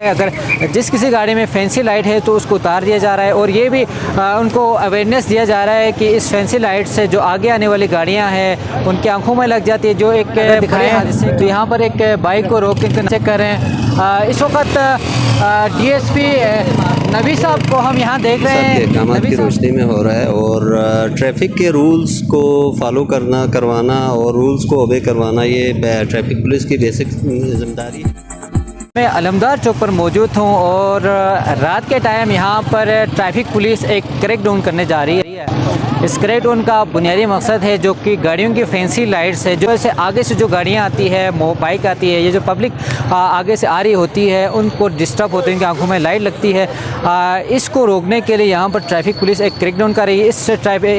अगर जिस किसी गाड़ी में फैंसी लाइट है तो उसको उतार दिया जा रहा है और ये भी उनको अवेयरनेस दिया जा रहा है कि इस फैंसी लाइट से जो आगे आने वाली गाड़ियां हैं उनकी आंखों में लग जाती है। जो एक दिखाए हादसे तो यहाँ पर एक बाइक को रोक के चेक कर रहे हैं। इस वक्त डीएसपी नबी साहब को हम यहाँ देख रहे हैं। इक़ामत की रोशनी में हो रहा है और ट्रैफिक के रूल्स को फॉलो करवाना और रूल्स को ओबे करवाना ये ट्रैफिक पुलिस की बेसिक जिम्मेदारी है। मैं अलमदार चौक पर मौजूद हूँ और रात के टाइम यहाँ पर ट्रैफिक पुलिस एक क्रैकडाउन करने जा रही है। इस क्रैकडाउन का बुनियादी मकसद है जो कि गाड़ियों की फैंसी लाइट्स है, जो ऐसे आगे से जो गाड़ियाँ आती है, बाइक आती है, ये जो पब्लिक आगे से आ रही होती है उनको डिस्टर्ब होते हैं, उनकी आंखों में लाइट लगती है। इसको रोकने के लिए यहाँ पर ट्रैफिक पुलिस एक क्रैकडाउन कर रही है।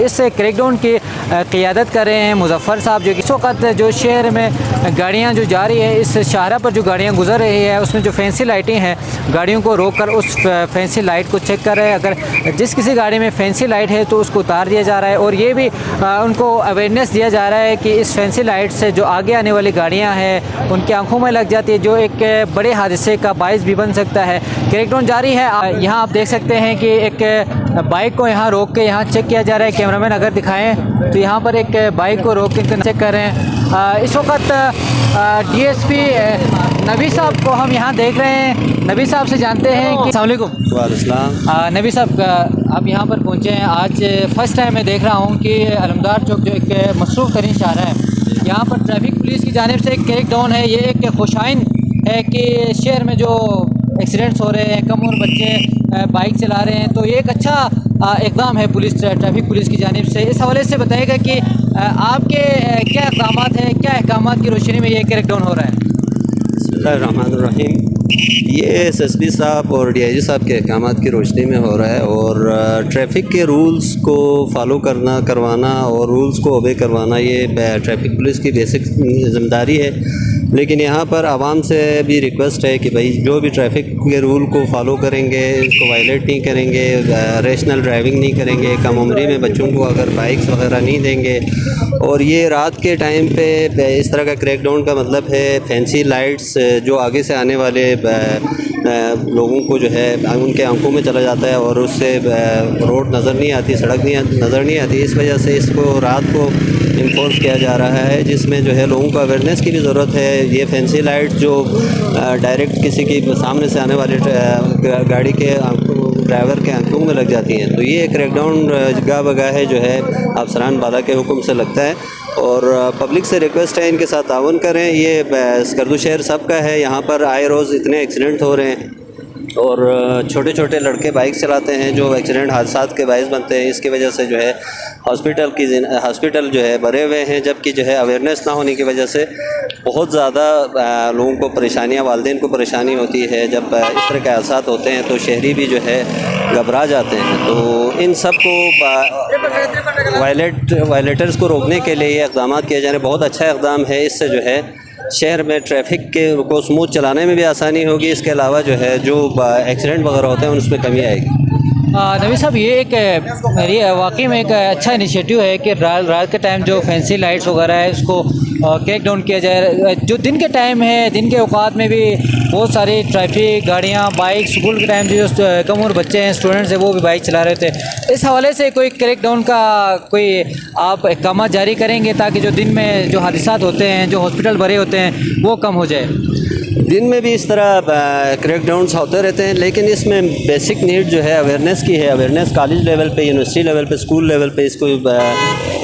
इस क्रैकडाउन की क़ियादत कर रहे हैं मुजफ्फर साहब, जो इस वक्त जो शहर में गाड़ियाँ जो जा रही है, इस शाहरा पर जो गाड़ियाँ गुजर रही है उसमें जो फैंसी लाइटें हैं गाड़ियों को रोककर उस फैंसी लाइट को चेक कर रहे हैं। अगर जिस किसी गाड़ी में फैंसी लाइट है तो उसको उतार दिया जा रहा है और ये भी उनको अवेयरनेस दिया जा रहा है कि इस फैंसी लाइट से जो आगे आने वाली गाड़ियां हैं उनकी आंखों में लग जाती है, जो एक बड़े हादसे का बाइस भी बन सकता है। क्रैकडाउन जारी है। यहाँ आप देख सकते हैं कि एक बाइक को यहाँ रोक के यहाँ चेक किया जा रहा है। कैमरामैन अगर दिखाएँ तो यहाँ पर एक बाइक को रोक के चेक कर रहे हैं। इस वक्त डीएसपी नबी साहब को हम यहाँ देख रहे हैं। नबी साहब से जानते हैं कि अस्सलाम वालेकुम। वालेकुम। नबी साहब आप यहाँ पर पहुँचे हैं। आज फर्स्ट टाइम मैं देख रहा हूँ कि अलमदार चौक जो एक मसरूफ़ तरीन शाहरा है, यहाँ पर ट्रैफिक पुलिस की जानिब से एक क्रैकडाउन है। ये एक खुशाइन है कि शहर में जो एक्सीडेंट्स हो रहे हैं, कम उम्र बच्चे बाइक चला रहे हैं, तो ये एक अच्छा इक़दाम है ट्रैफिक पुलिस की जानिब से। इस हवाले से बताइएगा कि आपके क्या इक़दामात हैं, क्या अहकामात की रोशनी में ये क्रैकडाउन हो रहा है? बिस्मिल्लाहिर्रहमानिर्रहीम। ये एसएसपी साहब और डीआईजी साहब के अहकामात की रोशनी में हो रहा है और ट्रैफिक के रूल्स को फॉलो करवाना और रूल्स को ओबे करवाना ये ट्रैफिक पुलिस की बेसिक जिम्मेदारी है। लेकिन यहाँ पर आवाम से भी रिक्वेस्ट है कि भाई जो भी ट्रैफिक के रूल को फॉलो करेंगे, इसको वायलेट नहीं करेंगे, रेशनल ड्राइविंग नहीं करेंगे, कम उम्री में बच्चों को अगर बाइक्स वगैरह नहीं देंगे। और ये रात के टाइम पे इस तरह का क्रैकडाउन का मतलब है फैंसी लाइट्स जो आगे से आने वाले लोगों को जो है उनके आंखों में चला जाता है और उससे रोड नज़र नहीं आती, सड़क नज़र नहीं आती। इस वजह से इसको रात को इन्फोर्स किया जा रहा है, जिसमें जो है लोगों को अवेयरनेस की भी ज़रूरत है। ये फैंसी लाइट जो डायरेक्ट किसी की सामने से आने वाली गाड़ी के ड्राइवर के आंखों में लग जाती हैं, तो ये क्रैकडाउन जगह बगह है जो है अफसरान बाला के हुक्म से लगता है। और पब्लिक से रिक्वेस्ट है इनके साथ ताउन करें। ये स्कर्दू शहर सबका है, यहाँ पर आए रोज़ इतने एक्सीडेंट हो रहे हैं और छोटे छोटे लड़के बाइक चलाते हैं जो एक्सीडेंट हादसात के बायस बनते हैं। इसकी वजह से जो है हॉस्पिटल जो है भरे हुए हैं, जबकि जो है अवेयरनेस ना होने की वजह से बहुत ज़्यादा लोगों को परेशानियाँ, वालिदैन को परेशानी होती है। जब इस तरह के हादसात होते हैं तो शहरी भी जो है घबरा जाते हैं। तो इन सब को वायलेटर्स को रोकने के लिए ये इक़दाम किए जा रहे हैं। बहुत अच्छा इक़दाम है। इससे जो है शहर में ट्रैफिक के को स्मूथ चलाने में भी आसानी होगी। इसके अलावा जो है जो एक्सीडेंट वगैरह होते हैं उसमें कमी आएगी। नबी साहब, ये एक वाकई में एक अच्छा इनिशिएटिव है कि रात के टाइम जो फैंसी लाइट्स वगैरह है इसको क्रैकडाउन किया जाए। जो दिन के टाइम है, दिन के औकात में भी बहुत सारी ट्रैफिक गाड़ियाँ, बाइक, स्कूल के टाइम जो कम उम्र बच्चे हैं, स्टूडेंट्स हैं, वो भी बाइक चला रहे थे। इस हवाले से कोई क्रैकडाउन का कोई आप अहकाम जारी करेंगे ताकि जो दिन में जो हादसात होते हैं, जो हॉस्पिटल भरे होते हैं, वो कम हो जाए? दिन में भी इस तरह क्रैकडाउन्स होते रहते हैं, लेकिन इसमें बेसिक नीड जो है अवेयरनेस की है। अवेयरनेस कॉलेज लेवल पे, यूनिवर्सिटी लेवल पे, स्कूल लेवल पे इसको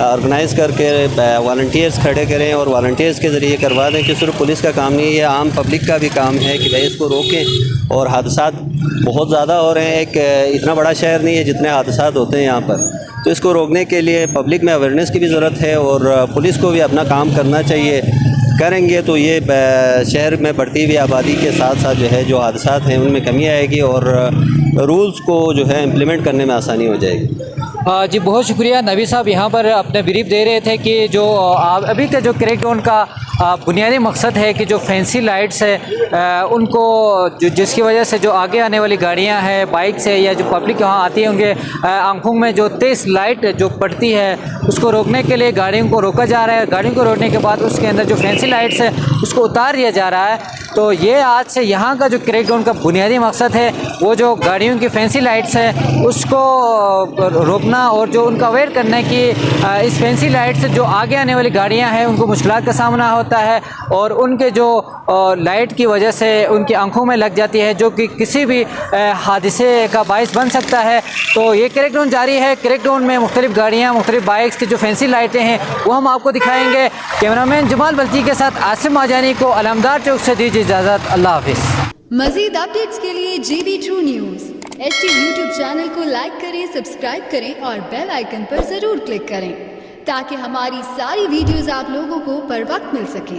ऑर्गेनाइज़ करके वॉलंटियर्स खड़े करें और वॉलंटियर्स के ज़रिए करवा दें कि सिर्फ पुलिस का काम नहीं है, ये आम पब्लिक का भी काम है कि भाई इसको रोकें। और हादसात बहुत ज़्यादा हो रहे हैं। एक इतना बड़ा शहर नहीं है जितने हादसात होते हैं यहाँ पर, तो इसको रोकने के लिए पब्लिक में अवेयरनेस की भी ज़रूरत है और पुलिस को भी अपना काम करना चाहिए। करेंगे तो ये शहर में बढ़ती हुई आबादी के साथ साथ जो है जो हादसात हैं उनमें कमी आएगी और रूल्स को जो है इम्प्लीमेंट करने में आसानी हो जाएगी। जी बहुत शुक्रिया नबी साहब, यहाँ पर अपने ब्रीफ दे रहे थे कि जो अभी का जो क्रैकडाउन का बुनियादी मकसद है कि जो फैंसी लाइट्स है उनको जिसकी वजह से जो आगे आने वाली गाड़ियाँ हैं, बाइक से या जो पब्लिक यहाँ आती है, उनके आंखों में जो तेज़ लाइट जो पड़ती है उसको रोकने के लिए गाड़ियों को रोका जा रहा है। गाड़ियों को रोकने के बाद उसके अंदर जो फैंसी लाइट्स है उसको उतार दिया जा रहा है। तो ये आज से यहाँ का जो क्रैकडाउन का बुनियादी मकसद है वो जो गाड़ियों की फैंसी लाइट्स है उसको रोकना और जो उनका अवेयर करना है कि इस फैंसी लाइट से जो आगे आने वाली गाड़ियाँ हैं उनको मुश्किलात का सामना होता है और उनके जो लाइट की वजह से उनकी आंखों में लग जाती है जो कि किसी भी हादसे का बायस बन सकता है। तो ये क्रैकडाउन जारी है। क्रैकडाउन में मुख्तलिफ गाड़ियाँ, मुख्तलिफ बाइक्स की जो फैंसी लाइटें हैं वो हम आपको दिखाएंगे। कैमरामैन जमाल बल्ती के साथ आसिम आजानी को अलमदार चौक से दीजिए इजाज़त। अल्लाह हाफिज़। मज़ीद अपडेट्स के लिए GB True News HT YouTube channel को लाइक करें, सब्सक्राइब करें और बेल आइकन पर ज़रूर क्लिक करें ताकि हमारी सारी वीडियोस आप लोगों को बर वक्त मिल सकें।